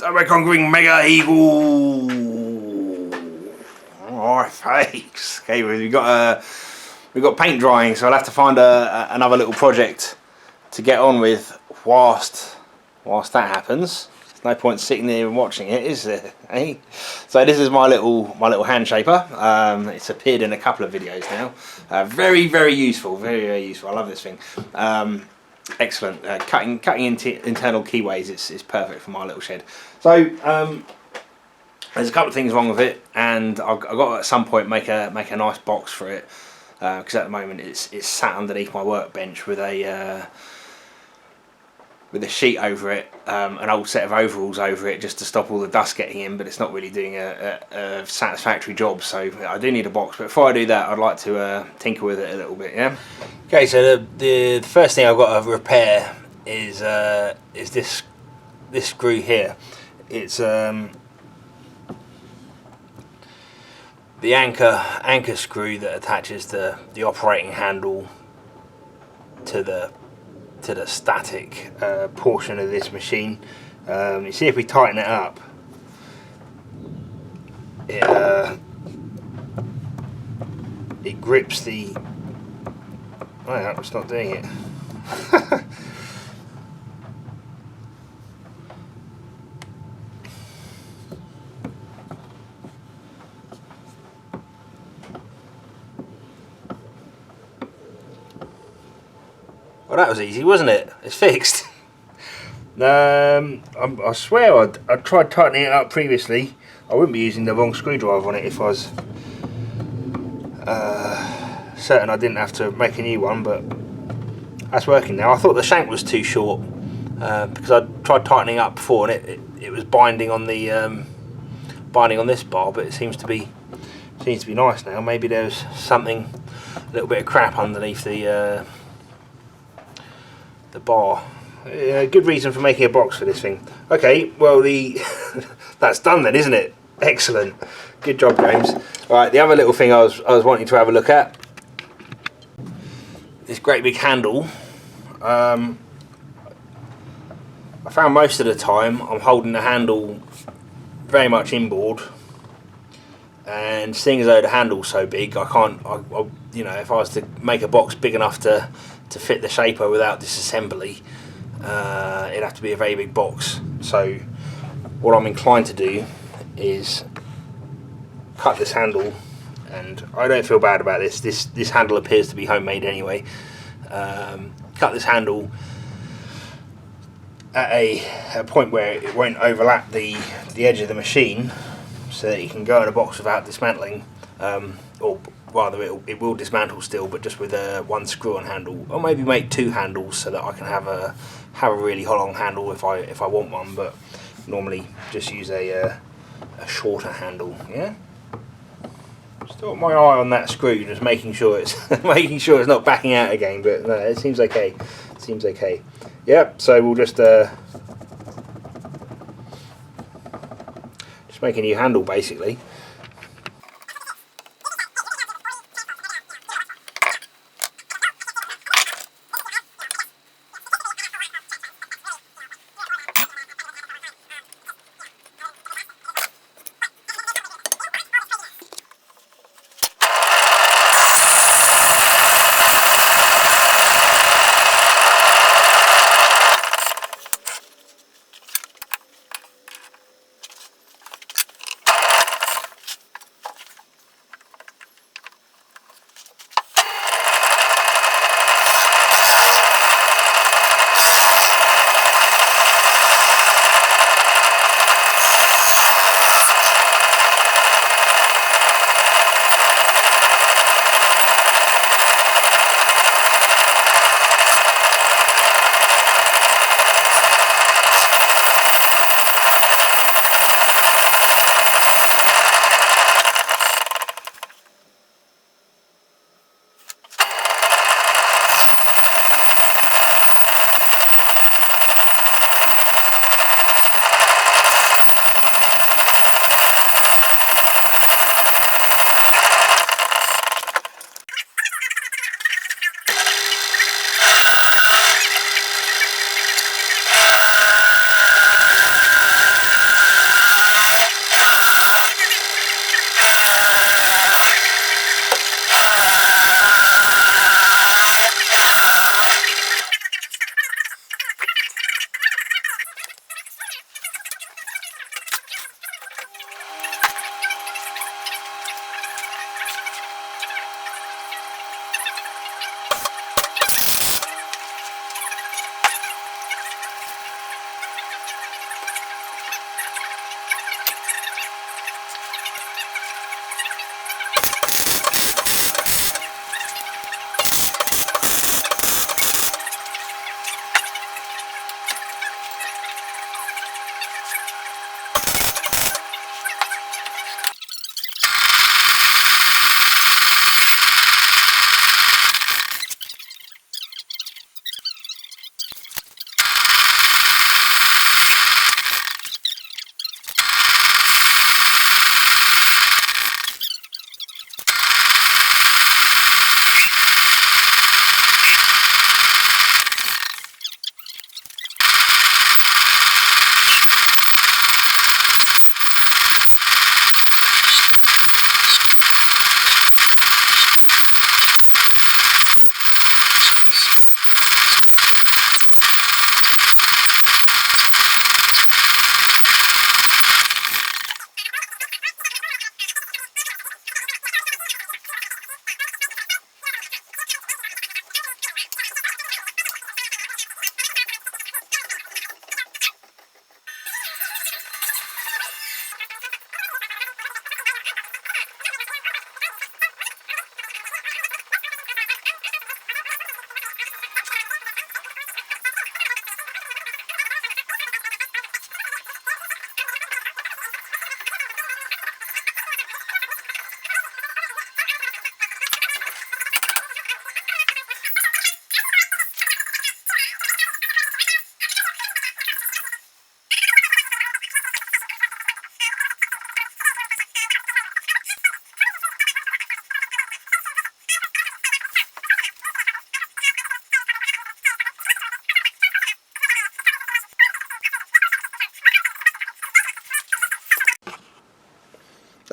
Direct conquering Mega Eagle. Alright, thanks. Okay, we've got paint drying, so I'll have to find another little project to get on with whilst that happens. There's no point sitting there and watching it, is there? Eh? So this is my little hand shaper. It's appeared in a couple of videos now. Very useful. Very useful. I love this thing. Excellent. Cutting internal keyways is perfect for my little shed. So there's a couple of things wrong with it, and I've got to at some point make a nice box for it, because at the moment it's sat underneath my workbench with a sheet over it, an old set of overalls over it just to stop all the dust getting in, but it's not really doing a satisfactory job, so I do need a box. But before I do that, I'd like to tinker with it a little bit. Yeah. Okay, so the first thing I've got to repair is this screw here. It's the anchor screw that attaches the operating handle to the static portion of this machine. You see, if we tighten it up, it grips the. Oh yeah, it's not doing it. Well, that was easy, wasn't it? It's fixed. I swear I tried tightening it up previously. I wouldn't be using the wrong screwdriver on it if I was certain I didn't have to make a new one, but that's working now. I thought the shank was too short because I tried tightening up before and it was binding on the binding on this bar, but it seems to be nice now. Maybe there's something, a little bit of crap underneath the bar. Good reason for making a box for this thing. Okay, well that's done then, isn't it? Excellent, good job, James. All right, the other little thing I was wanting to have a look at, this great big handle. I found most of the time I'm holding the handle very much inboard, and seeing as though the handle's so big, I can't. You know, if I was to make a box big enough to fit the shaper without disassembly, it'd have to be a very big box. So what I'm inclined to do is cut this handle, and I don't feel bad about this. This handle appears to be homemade anyway. Cut this handle at a point where it won't overlap the edge of the machine, so that you can go in a box without dismantling, or rather it will dismantle still, but just with one screw-on handle, or maybe make two handles so that I can have a really long handle if I want one, but normally just use a shorter handle. Yeah. Still got my eye on that screw, just making sure it's not backing out again. But no, it seems okay. It seems okay. Yep. So we'll just make a new handle basically.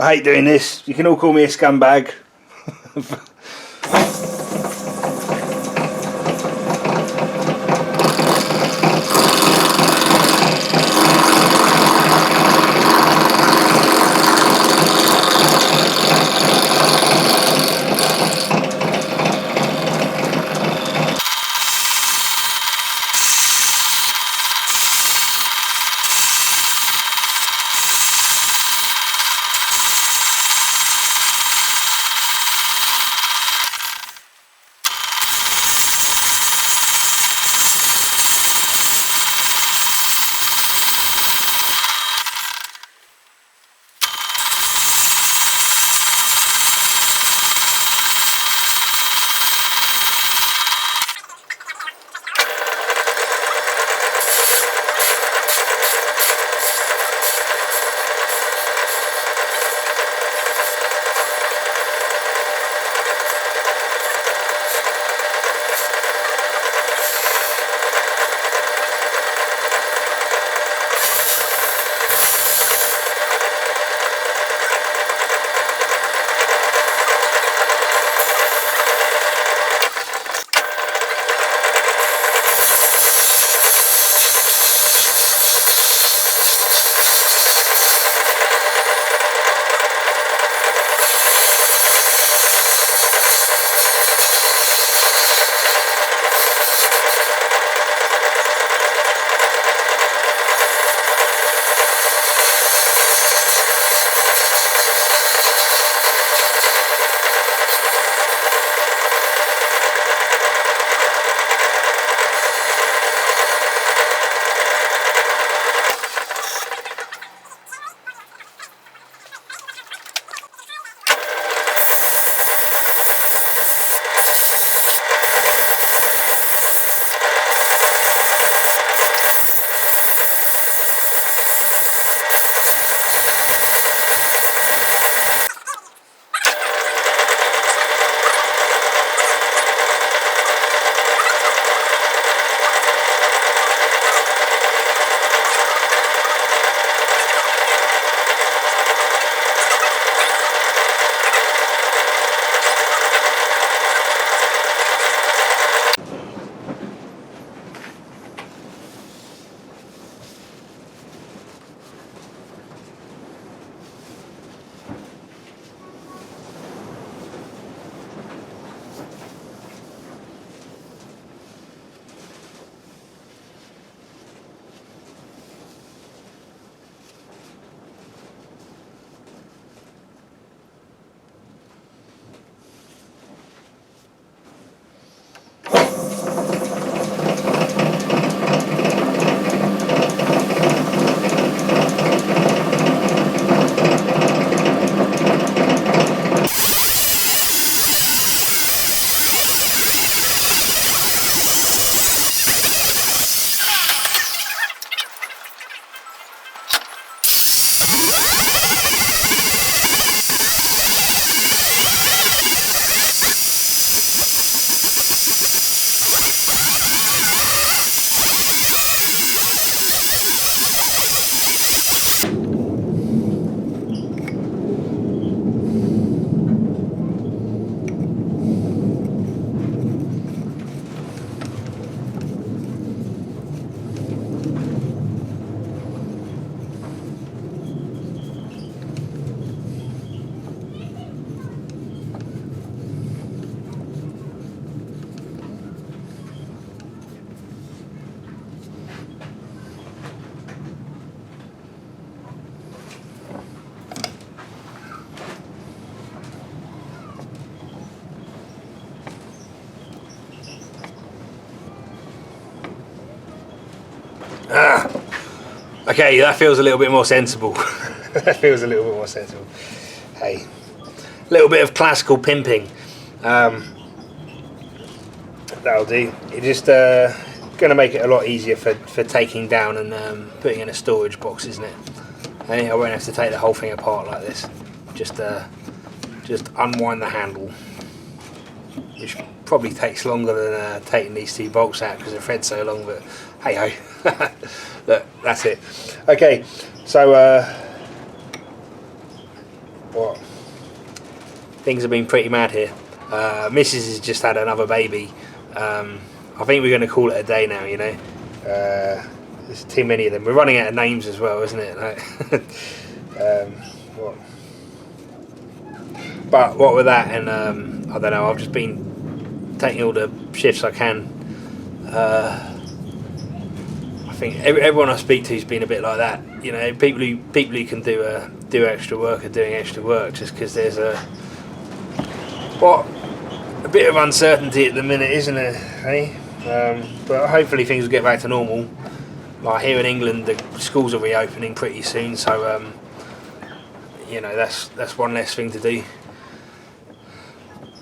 I hate doing this. You can all call me a scumbag. Okay, that feels a little bit more sensible. That feels a little bit more sensible. Hey, a little bit of classical pimping. That'll do. It's just going to make it a lot easier for taking down and putting in a storage box, isn't it? I won't have to take the whole thing apart like this. Just unwind the handle, which probably takes longer than taking these two bolts out because the thread's so long, but hey ho. Look, that's it. Okay, so things have been pretty mad here. Mrs. has just had another baby. I think we're going to call it a day now, you know. There's too many of them. We're running out of names as well, isn't it? Like, what? But what with that, and I don't know, I've just been taking all the shifts I can. I think everyone I speak to has been a bit like that. You know, people who can do extra work are doing extra work just because there's a bit of uncertainty at the minute, isn't there? Hey, but hopefully things will get back to normal. Like here in England, the schools are reopening pretty soon, so you know, that's one less thing to do.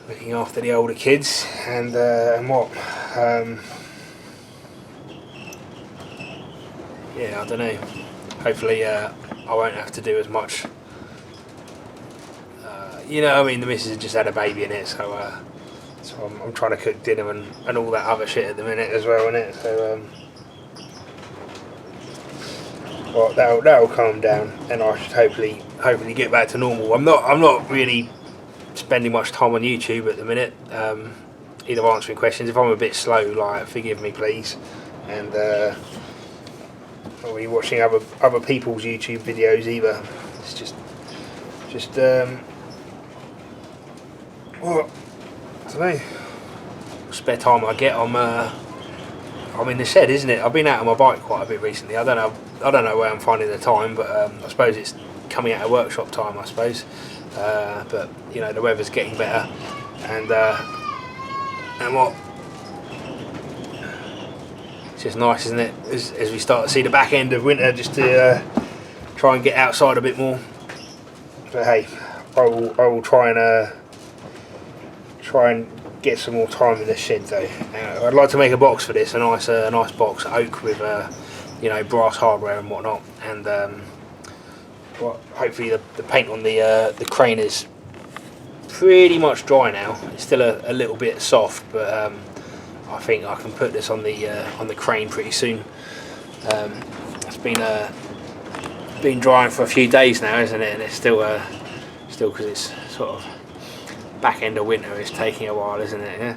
Looking after the older kids, and what? Yeah, I don't know. Hopefully, I won't have to do as much. You know, I mean, the missus has just had a baby in it, so I'm trying to cook dinner and all that other shit at the minute as well, innit? So well, that'll calm down, and I should hopefully get back to normal. I'm not really spending much time on YouTube at the minute, either answering questions. If I'm a bit slow, like, forgive me please, and not really watching other people's YouTube videos either. It's just well, I don't know, spare time I get, I'm in the shed, isn't it? I've been out on my bike quite a bit recently. I don't know where I'm finding the time, but I suppose it's coming out of workshop time, I suppose. But you know, the weather's getting better, and what? It's just nice, isn't it? As we start to see the back end of winter, just to try and get outside a bit more. But hey, I will try and get some more time in the shed though. I'd like to make a box for this, a nice box, oak with you know, brass hardware and whatnot, and hopefully the paint on the crane is pretty much dry now. It's still a little bit soft, but I think I can put this on the crane pretty soon. It's been drying for a few days now, isn't it? And it's still because it's sort of back end of winter. It's taking a while, isn't it? Yeah.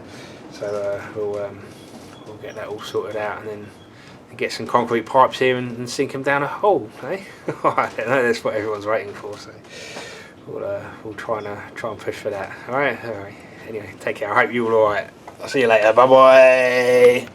So we'll get that all sorted out, and then get some concrete pipes here and sink them down a hole. Eh? I don't know. That's what everyone's waiting for. So we'll try and push for that. All right. Anyway, take care. I hope you're all right. I'll see you later. Bye bye.